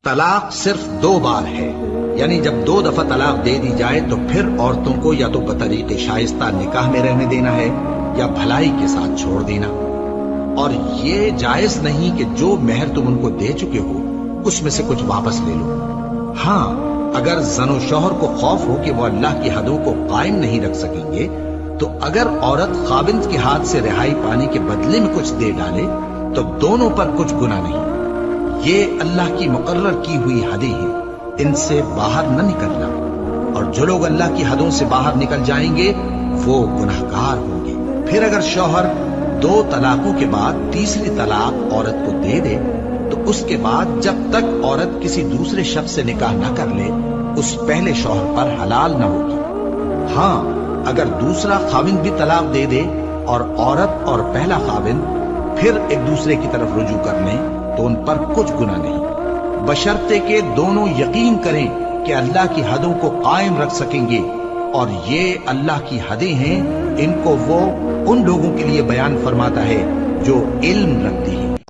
طلاق صرف 2 بار ہے، یعنی جب 2 دفعہ طلاق دے دی جائے تو پھر عورتوں کو یا تو بطریق شائستہ نکاح میں رہنے دینا ہے یا بھلائی کے ساتھ چھوڑ دینا، اور یہ جائز نہیں کہ جو مہر تم ان کو دے چکے ہو اس میں سے کچھ واپس لے لو۔ ہاں، اگر زن و شوہر کو خوف ہو کہ وہ اللہ کی حدوں کو قائم نہیں رکھ سکیں گے تو اگر عورت خاوند کے ہاتھ سے رہائی پانے کے بدلے میں کچھ دے ڈالے تو دونوں پر کچھ گناہ نہیں۔ یہ اللہ کی مقرر کی ہوئی حدیں ہیں، ان سے باہر نہ نکلنا، اور جو لوگ اللہ کی حدوں سے باہر نکل جائیں گے وہ گناہگار ہوں گے۔ پھر اگر شوہر 2 طلاقوں کے بعد تیسری طلاق عورت کو دے دے تو اس کے بعد جب تک عورت کسی دوسرے شخص سے نکاح نہ کر لے اس پہلے شوہر پر حلال نہ ہوگی۔ ہاں، اگر دوسرا خاوند بھی طلاق دے دے اور عورت اور پہلا خاوند پھر ایک دوسرے کی طرف رجوع کر لیں تو ان پر کچھ گناہ نہیں، بشرطے کہ دونوں یقین کریں کہ اللہ کی حدوں کو قائم رکھ سکیں گے، اور یہ اللہ کی حدیں ہیں، ان کو وہ ان لوگوں کے لیے بیان فرماتا ہے جو علم رکھتے ہیں۔